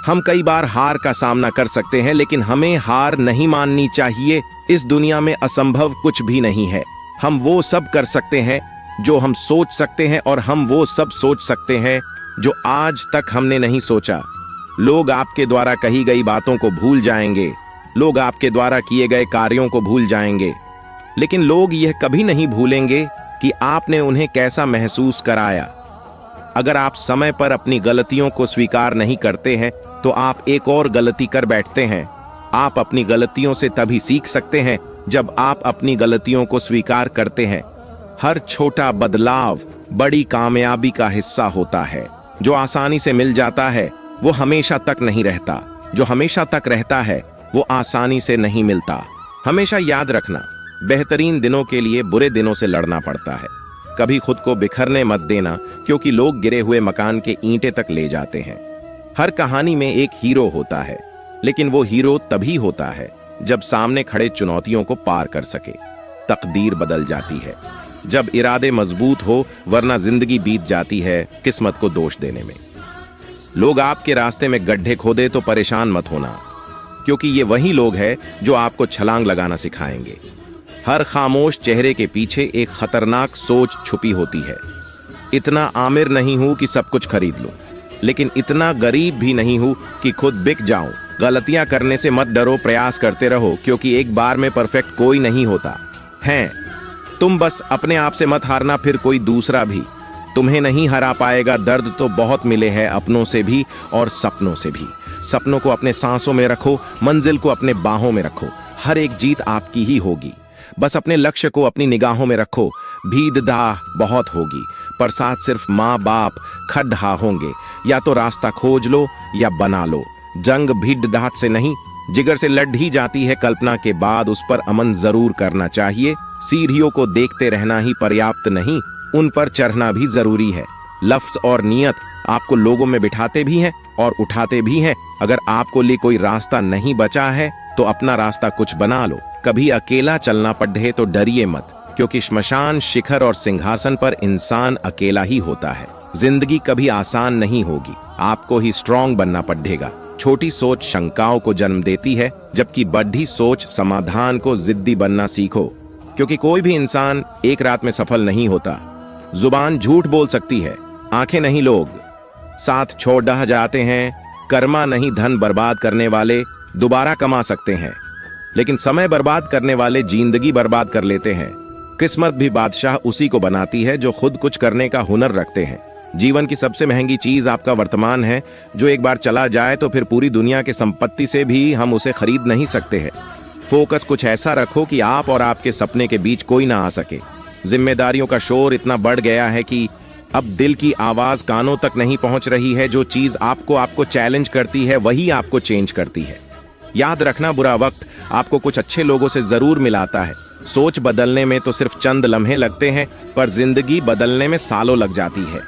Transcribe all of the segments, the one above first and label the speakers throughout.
Speaker 1: हम कई बार हार का सामना कर सकते हैं, लेकिन हमें हार नहीं माननी चाहिए। इस दुनिया में असंभव कुछ भी नहीं है। हम वो सब कर सकते हैं जो हम सोच सकते हैं, और हम वो सब सोच सकते हैं जो आज तक हमने नहीं सोचा। लोग आपके द्वारा कही गई बातों को भूल जाएंगे, लोग आपके द्वारा किए गए कार्यों को भूल जाएंगे, लेकिन लोग यह कभी नहीं भूलेंगे कि आपने उन्हें कैसा महसूस कराया। अगर आप समय पर अपनी गलतियों को स्वीकार नहीं करते हैं तो आप एक और गलती कर बैठते हैं। आप अपनी गलतियों से तभी सीख सकते हैं जब आप अपनी गलतियों को स्वीकार करते हैं। हर छोटा बदलाव बड़ी कामयाबी का हिस्सा होता है। जो आसानी से मिल जाता है वो हमेशा तक नहीं रहता, जो हमेशा तक रहता है वो आसानी से नहीं मिलता। हमेशा याद रखना, बेहतरीन दिनों के लिए बुरे दिनों से लड़ना पड़ता है। कभी खुद को बिखरने मत देना, क्योंकि लोग गिरे हुए मकान के ईंटें तक ले जाते हैं। हर कहानी में एक हीरो होता है, लेकिन वो हीरो तभी होता है जब सामने खड़े चुनौतियों को पार कर सके। तकदीर बदल जाती है जब इरादे मजबूत हो, वरना जिंदगी बीत जाती है किस्मत को दोष देने में। लोग आपके रास्ते में गड्ढे खोदे तो परेशान मत होना, क्योंकि ये वही लोग हैं जो आपको छलांग लगाना सिखाएंगे। हर खामोश चेहरे के पीछे एक खतरनाक सोच छुपी होती है। इतना आमिर नहीं हूं कि सब कुछ खरीद लूं, लेकिन इतना गरीब भी नहीं हूं कि खुद बिक जाऊं। गलतियां करने से मत डरो, प्रयास करते रहो, क्योंकि एक बार में परफेक्ट कोई नहीं होता है। तुम बस अपने आप से मत हारना, फिर कोई दूसरा भी तुम्हें नहीं हरा पाएगा। दर्द तो बहुत मिले हैं, अपनों से भी और सपनों से भी। सपनों को अपने सांसों में रखो, मंजिल को अपने बाहों में रखो। हर एक जीत आपकी ही होगी। बस अपने लक्ष्य को अपनी निगाहों में रखो। भीड़ बहुत होगी, पर साथ सिर्फ माँ बाप खड्डा होंगे। या तो रास्ता खोज लो या बना लो। जंग भीड़ से नहीं, जिगर से लड़ ही जाती है। कल्पना के बाद उस पर अमन जरूर करना चाहिए। सीढ़ियों को देखते रहना ही पर्याप्त नहीं, उन पर चढ़ना भी जरूरी है। लफ्ज और नियत आपको लोगों में बिठाते भी हैं और उठाते भी हैं। अगर आपको लिए कोई रास्ता नहीं बचा है तो अपना रास्ता कुछ बना लो। कभी अकेला चलना पड़े तो डरिए मत, क्योंकि श्मशान, शिखर और सिंहासन पर इंसान अकेला ही होता है। जिंदगी कभी आसान नहीं होगी, आपको ही स्ट्रांग बनना पड़ेगा। छोटी सोच शंकाओं को जन्म देती है, जबकि बड़ी सोच समाधान को जिद्दी बनना सीखो, क्योंकि कोई भी इंसान एक रात में सफल नहीं होता। जुबान झूठ बोल सकती है, आंखें नहीं लोग। साथ छोड़ जाते हैं। कर्मा नहीं धन बर्बाद करने वाले दोबारा कमा सकते हैं, लेकिन समय बर्बाद करने वाले जिंदगी बर्बाद कर लेते हैं। किस्मत भी बादशाह उसी को बनाती है जो खुद कुछ करने का हुनर रखते हैं। जीवन की सबसे महंगी चीज आपका वर्तमान है, जो एक बार चला जाए तो फिर पूरी दुनिया की संपत्ति से भी हम उसे खरीद नहीं सकते हैं। फोकस कुछ ऐसा रखो कि आप और आपके सपने के बीच कोई ना आ सके। जिम्मेदारियों का शोर इतना बढ़ गया है कि अब दिल की आवाज कानों तक नहीं पहुंच रही है। जो चीज आपको चैलेंज करती है वही आपको चेंज करती है। याद रखना, बुरा वक्त आपको कुछ अच्छे लोगों से जरूर मिलाता है। सोच बदलने में तो सिर्फ चंद लम्हे लगते हैं, पर जिंदगी बदलने में सालों लग जाती है।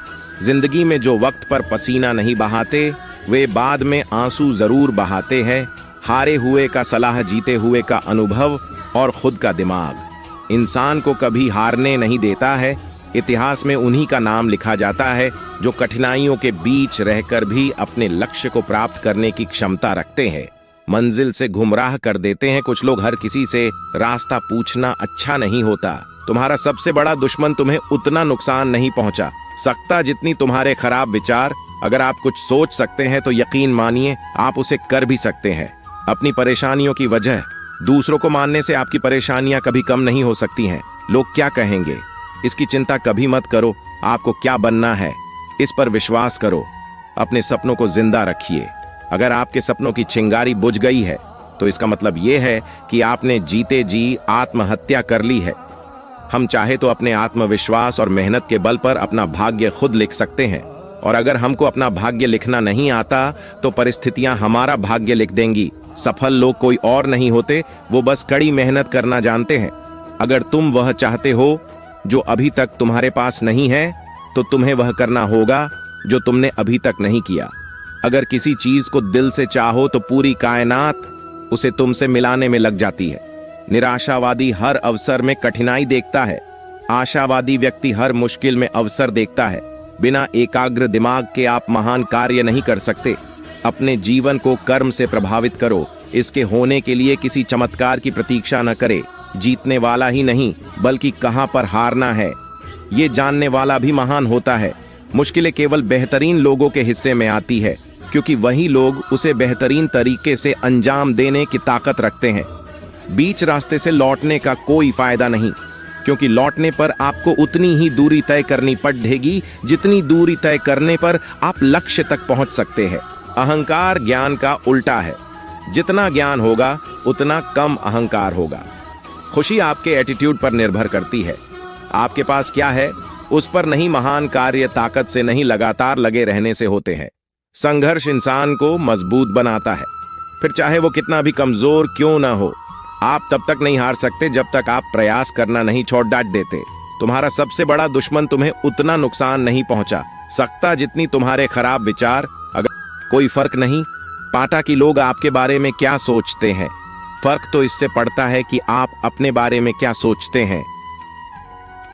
Speaker 1: जिंदगी में जो वक्त पर पसीना नहीं बहाते, वे बाद में आंसू जरूर बहाते हैं। हारे हुए का सलाह, जीते हुए का अनुभव और खुद का दिमाग इंसान को कभी हारने नहीं देता है। इतिहास में उन्हीं का नाम लिखा जाता है जो कठिनाइयों के बीच रहकर भी अपने लक्ष्य को प्राप्त करने की क्षमता रखते हैं। मंजिल से गुमराह कर देते हैं कुछ लोग। हर किसी से रास्ता पूछना अच्छा नहीं होता। तुम्हारा सबसे बड़ा दुश्मन तुम्हें उतना नुकसान नहीं पहुंचा सकता जितनी तुम्हारे खराब विचार। अगर आप कुछ सोच सकते हैं तो यकीन मानिए आप उसे कर भी सकते हैं। अपनी परेशानियों की वजह दूसरों को मानने से आपकी परेशानियां कभी कम नहीं हो सकती हैं। लोग क्या कहेंगे, इसकी चिंता कभी मत करो। आपको क्या बनना है, इस पर विश्वास करो। अपने सपनों को जिंदा रखिए। अगर आपके सपनों की चिंगारी बुझ गई है तो इसका मतलब यह है कि आपने जीते जी आत्महत्या कर ली है। हम चाहे तो अपने आत्मविश्वास और मेहनत के बल पर अपना भाग्य खुद लिख सकते हैं, और अगर हमको अपना भाग्य लिखना नहीं आता तो परिस्थितियां हमारा भाग्य लिख देंगी। सफल लोग कोई और नहीं होते, वो बस कड़ी मेहनत करना जानते हैं। अगर तुम वह चाहते हो जो अभी तक तुम्हारे पास नहीं है, तो तुम्हें वह करना होगा जो तुमने अभी तक नहीं किया। अगर किसी चीज को दिल से चाहो तो पूरी कायनात उसे तुमसे मिलाने में लग जाती है। निराशावादी हर अवसर में कठिनाई देखता है, आशावादी व्यक्ति हर मुश्किल में अवसर देखता है। बिना एकाग्र दिमाग के आप महान कार्य नहीं कर सकते। अपने जीवन को कर्म से प्रभावित करो। इसके होने के लिए किसी चमत्कार की प्रतीक्षा न करे। जीतने वाला ही नहीं बल्कि कहां पर हारना है ये जानने वाला भी महान होता है। मुश्किलें केवल बेहतरीन लोगों के हिस्से में आती है, क्योंकि वही लोग उसे बेहतरीन तरीके से अंजाम देने की ताकत रखते हैं। बीच रास्ते से लौटने का कोई फायदा नहीं, क्योंकि लौटने पर आपको उतनी ही दूरी तय करनी पड़ेगी जितनी दूरी तय करने पर आप लक्ष्य तक पहुंच सकते हैं। अहंकार ज्ञान का उल्टा है। जितना ज्ञान होगा उतना कम अहंकार होगा। खुशी आपके एटीट्यूड पर निर्भर करती है। आपके पास क्या है उस पर नहीं, महान कार्य ताकत से नहीं, लगातार लगे रहने से होते हैं। संघर्ष इंसान को मजबूत बनाता है, फिर चाहे वो कितना भी कमजोर क्यों ना हो। आप तब तक नहीं हार सकते जब तक आप प्रयास करना नहीं छोड़ डांट देते। तुम्हारा सबसे बड़ा दुश्मन तुम्हें उतना नुकसान नहीं पहुंचा सकता जितनी तुम्हारे खराब विचार। अगर कोई फर्क नहीं पाता कि लोग आपके बारे में क्या सोचते हैं, फर्क तो इससे पड़ता है कि आप अपने बारे में क्या सोचते हैं।